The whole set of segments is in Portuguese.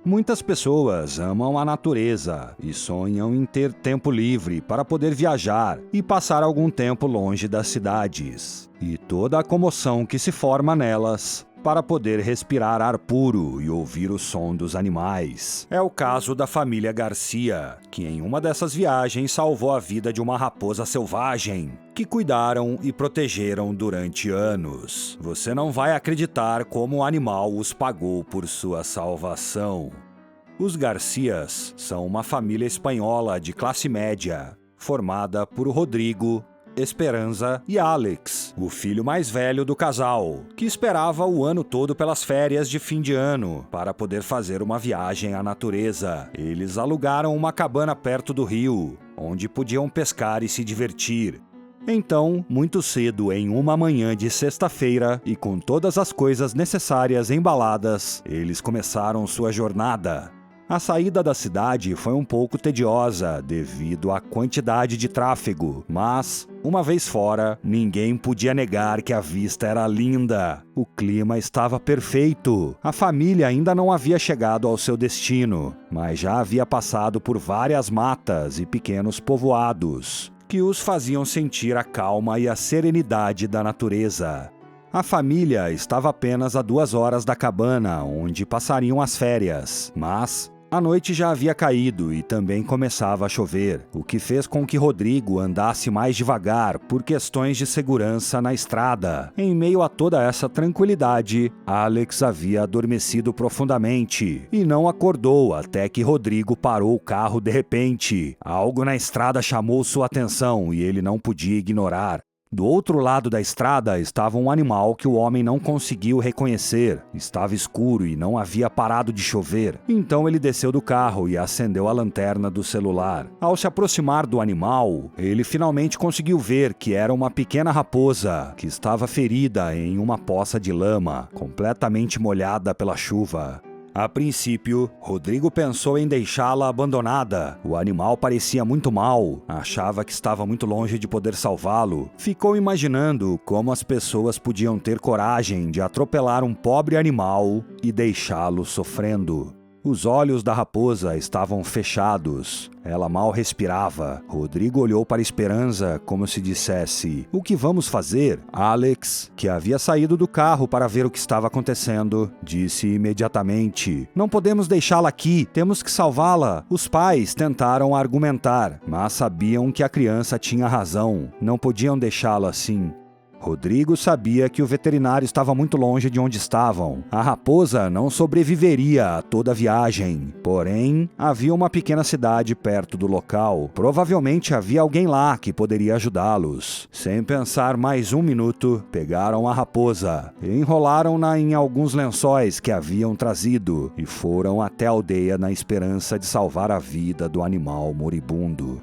Muitas pessoas amam a natureza e sonham em ter tempo livre para poder viajar e passar algum tempo longe das cidades, e toda a comoção que se forma nelas para poder respirar ar puro e ouvir o som dos animais. É o caso da família Garcia, que em uma dessas viagens salvou a vida de uma raposa selvagem, que cuidaram e protegeram durante anos. Você não vai acreditar como o animal os pagou por sua salvação. Os Garcias são uma família espanhola de classe média, formada por Rodrigo, Esperanza e Alex, o filho mais velho do casal, que esperava o ano todo pelas férias de fim de ano para poder fazer uma viagem à natureza. Eles alugaram uma cabana perto do rio, onde podiam pescar e se divertir. Então, muito cedo em uma manhã de sexta-feira e com todas as coisas necessárias embaladas, eles começaram sua jornada. A saída da cidade foi um pouco tediosa devido à quantidade de tráfego, mas, uma vez fora, ninguém podia negar que a vista era linda. O clima estava perfeito. A família ainda não havia chegado ao seu destino, mas já havia passado por várias matas e pequenos povoados, que os faziam sentir a calma e a serenidade da natureza. A família estava apenas a 2 horas da cabana onde passariam as férias, mas a noite já havia caído e também começava a chover, o que fez com que Rodrigo andasse mais devagar por questões de segurança na estrada. Em meio a toda essa tranquilidade, Alex havia adormecido profundamente e não acordou até que Rodrigo parou o carro de repente. Algo na estrada chamou sua atenção e ele não podia ignorar. Do outro lado da estrada estava um animal que o homem não conseguiu reconhecer. Estava escuro e não havia parado de chover. Então ele desceu do carro e acendeu a lanterna do celular. Ao se aproximar do animal, ele finalmente conseguiu ver que era uma pequena raposa que estava ferida em uma poça de lama, completamente molhada pela chuva. A princípio, Rodrigo pensou em deixá-la abandonada. O animal parecia muito mal, achava que estava muito longe de poder salvá-lo. Ficou imaginando como as pessoas podiam ter coragem de atropelar um pobre animal e deixá-lo sofrendo. Os olhos da raposa estavam fechados. Ela mal respirava. Rodrigo olhou para Esperanza como se dissesse: "O que vamos fazer?" Alex, que havia saído do carro para ver o que estava acontecendo, disse imediatamente: "Não podemos deixá-la aqui, temos que salvá-la." Os pais tentaram argumentar, mas sabiam que a criança tinha razão. Não podiam deixá-la assim. Rodrigo sabia que o veterinário estava muito longe de onde estavam. A raposa não sobreviveria a toda a viagem. Porém, havia uma pequena cidade perto do local. Provavelmente havia alguém lá que poderia ajudá-los. Sem pensar mais um minuto, pegaram a raposa, enrolaram-na em alguns lençóis que haviam trazido e foram até a aldeia na esperança de salvar a vida do animal moribundo.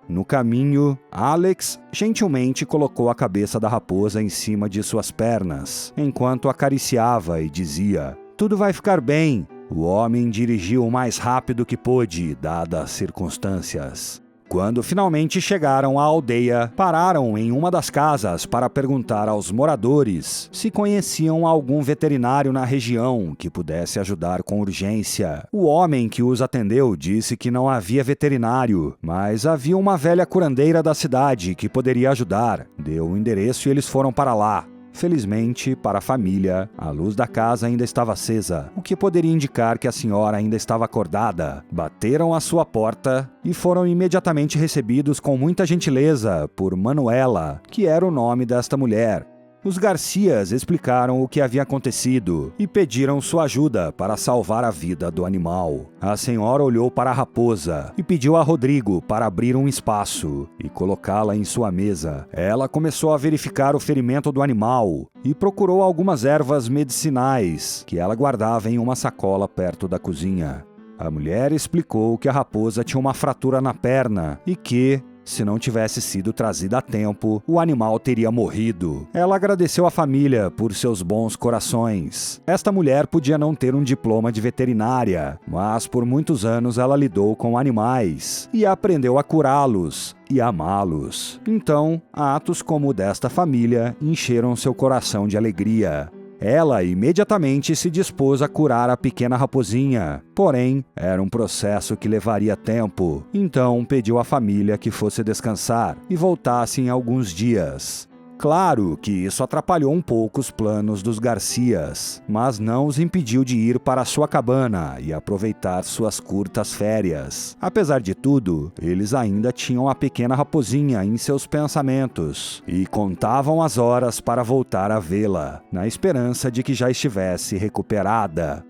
No caminho, Alex gentilmente colocou a cabeça da raposa em cima de suas pernas, enquanto acariciava e dizia: "Tudo vai ficar bem." O homem dirigiu o mais rápido que pôde, dadas as circunstâncias. Quando finalmente chegaram à aldeia, pararam em uma das casas para perguntar aos moradores se conheciam algum veterinário na região que pudesse ajudar com urgência. O homem que os atendeu disse que não havia veterinário, mas havia uma velha curandeira da cidade que poderia ajudar. Deu o endereço e eles foram para lá. Felizmente, para a família, a luz da casa ainda estava acesa, o que poderia indicar que a senhora ainda estava acordada. Bateram à sua porta e foram imediatamente recebidos com muita gentileza por Manuela, que era o nome desta mulher. Os Garcias explicaram o que havia acontecido e pediram sua ajuda para salvar a vida do animal. A senhora olhou para a raposa e pediu a Rodrigo para abrir um espaço e colocá-la em sua mesa. Ela começou a verificar o ferimento do animal e procurou algumas ervas medicinais que ela guardava em uma sacola perto da cozinha. A mulher explicou que a raposa tinha uma fratura na perna e que, se não tivesse sido trazida a tempo, o animal teria morrido. Ela agradeceu à família por seus bons corações. Esta mulher podia não ter um diploma de veterinária, mas por muitos anos ela lidou com animais e aprendeu a curá-los e amá-los. Então, atos como o desta família encheram seu coração de alegria. Ela imediatamente se dispôs a curar a pequena raposinha. Porém, era um processo que levaria tempo, então pediu à família que fosse descansar e voltasse em alguns dias. Claro que isso atrapalhou um pouco os planos dos Garcias, mas não os impediu de ir para sua cabana e aproveitar suas curtas férias. Apesar de tudo, eles ainda tinham a pequena raposinha em seus pensamentos e contavam as horas para voltar a vê-la, na esperança de que já estivesse recuperada.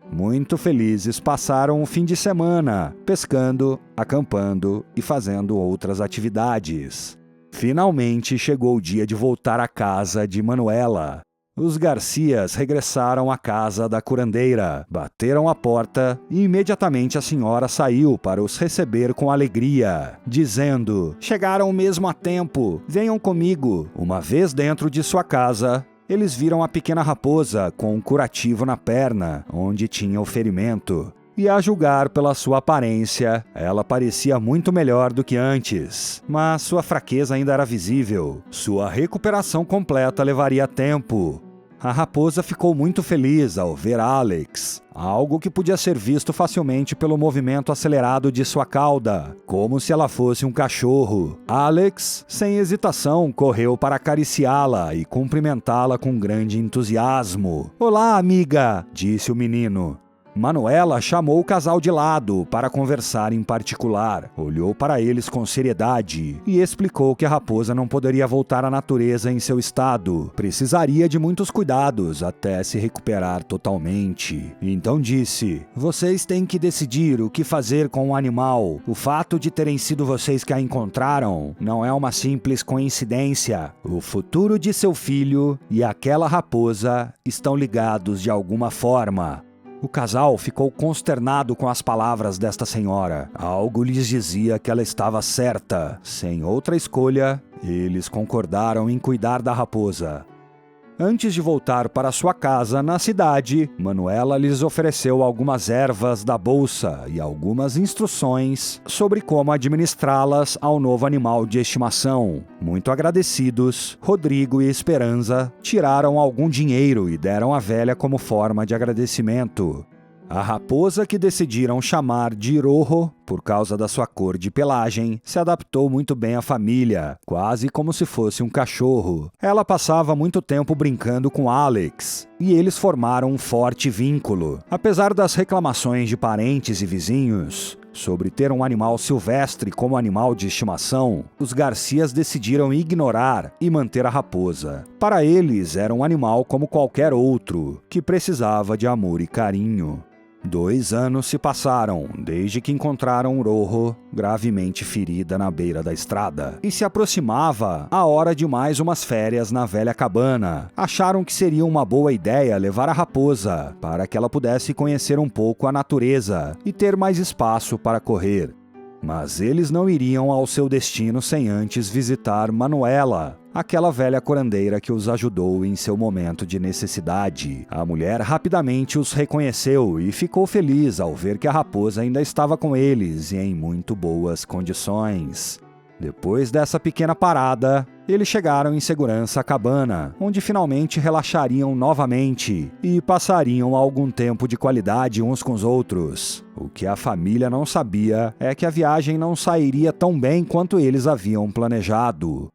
Muito felizes passaram o fim de semana, pescando, acampando e fazendo outras atividades. Finalmente chegou o dia de voltar à casa de Manuela. Os Garcias regressaram à casa da curandeira, bateram a porta e imediatamente a senhora saiu para os receber com alegria, dizendo: "Chegaram mesmo a tempo, venham comigo." Uma vez dentro de sua casa, eles viram a pequena raposa com um curativo na perna, onde tinha o ferimento. E a julgar pela sua aparência, ela parecia muito melhor do que antes, mas sua fraqueza ainda era visível. Sua recuperação completa levaria tempo. A raposa ficou muito feliz ao ver Alex, algo que podia ser visto facilmente pelo movimento acelerado de sua cauda, como se ela fosse um cachorro. Alex, sem hesitação, correu para acariciá-la e cumprimentá-la com grande entusiasmo. "Olá, amiga!" disse o menino. Manuela chamou o casal de lado para conversar em particular, olhou para eles com seriedade e explicou que a raposa não poderia voltar à natureza em seu estado, precisaria de muitos cuidados até se recuperar totalmente. Então disse: "Vocês têm que decidir o que fazer com o animal. O fato de terem sido vocês que a encontraram não é uma simples coincidência. O futuro de seu filho e aquela raposa estão ligados de alguma forma." O casal ficou consternado com as palavras desta senhora. Algo lhes dizia que ela estava certa. Sem outra escolha, eles concordaram em cuidar da raposa. Antes de voltar para sua casa na cidade, Manuela lhes ofereceu algumas ervas da bolsa e algumas instruções sobre como administrá-las ao novo animal de estimação. Muito agradecidos, Rodrigo e Esperança tiraram algum dinheiro e deram à velha como forma de agradecimento. A raposa, que decidiram chamar de Rojo, por causa da sua cor de pelagem, se adaptou muito bem à família, quase como se fosse um cachorro. Ela passava muito tempo brincando com Alex, e eles formaram um forte vínculo. Apesar das reclamações de parentes e vizinhos sobre ter um animal silvestre como animal de estimação, os Garcias decidiram ignorar e manter a raposa. Para eles, era um animal como qualquer outro, que precisava de amor e carinho. 2 anos se passaram desde que encontraram Rojo gravemente ferida na beira da estrada. E se aproximava a hora de mais umas férias na velha cabana. Acharam que seria uma boa ideia levar a raposa para que ela pudesse conhecer um pouco a natureza e ter mais espaço para correr. Mas eles não iriam ao seu destino sem antes visitar Manuela, aquela velha curandeira que os ajudou em seu momento de necessidade. A mulher rapidamente os reconheceu e ficou feliz ao ver que a raposa ainda estava com eles e em muito boas condições. Depois dessa pequena parada, eles chegaram em segurança à cabana, onde finalmente relaxariam novamente e passariam algum tempo de qualidade uns com os outros. O que a família não sabia é que a viagem não sairia tão bem quanto eles haviam planejado.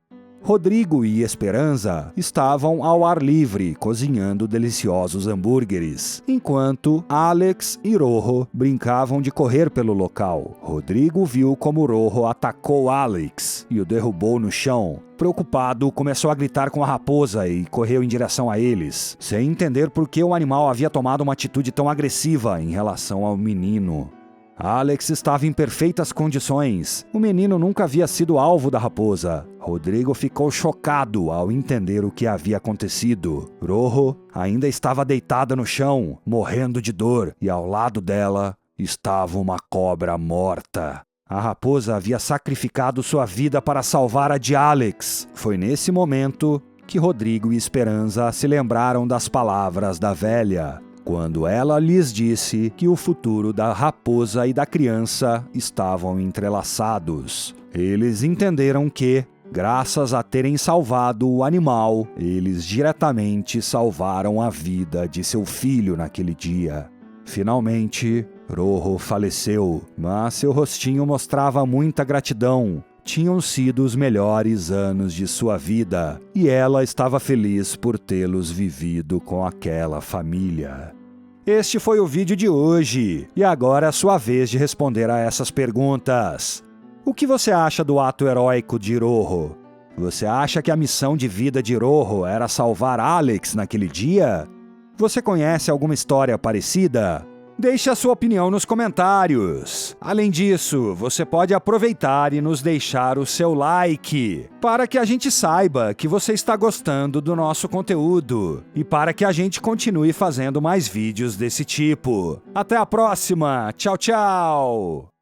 Rodrigo e Esperança estavam ao ar livre, cozinhando deliciosos hambúrgueres, enquanto Alex e Rojo brincavam de correr pelo local. Rodrigo viu como Rojo atacou Alex e o derrubou no chão. Preocupado, começou a gritar com a raposa e correu em direção a eles, sem entender por que o animal havia tomado uma atitude tão agressiva em relação ao menino. Alex estava em perfeitas condições. O menino nunca havia sido alvo da raposa. Rodrigo ficou chocado ao entender o que havia acontecido. Rojo ainda estava deitada no chão, morrendo de dor, e ao lado dela estava uma cobra morta. A raposa havia sacrificado sua vida para salvar a de Alex. Foi nesse momento que Rodrigo e Esperança se lembraram das palavras da velha, quando ela lhes disse que o futuro da raposa e da criança estavam entrelaçados. Eles entenderam que, Graças a terem salvado o animal, eles diretamente salvaram a vida de seu filho naquele dia. Finalmente, Rojo faleceu, mas seu rostinho mostrava muita gratidão. Tinham sido os melhores anos de sua vida e ela estava feliz por tê-los vivido com aquela família. Este foi o vídeo de hoje, e agora é a sua vez de responder a essas perguntas. O que você acha do ato heróico de Rojo? Você acha que a missão de vida de Rojo era salvar Alex naquele dia? Você conhece alguma história parecida? Deixe a sua opinião nos comentários. Além disso, você pode aproveitar e nos deixar o seu like, para que a gente saiba que você está gostando do nosso conteúdo e para que a gente continue fazendo mais vídeos desse tipo. Até a próxima! Tchau, tchau!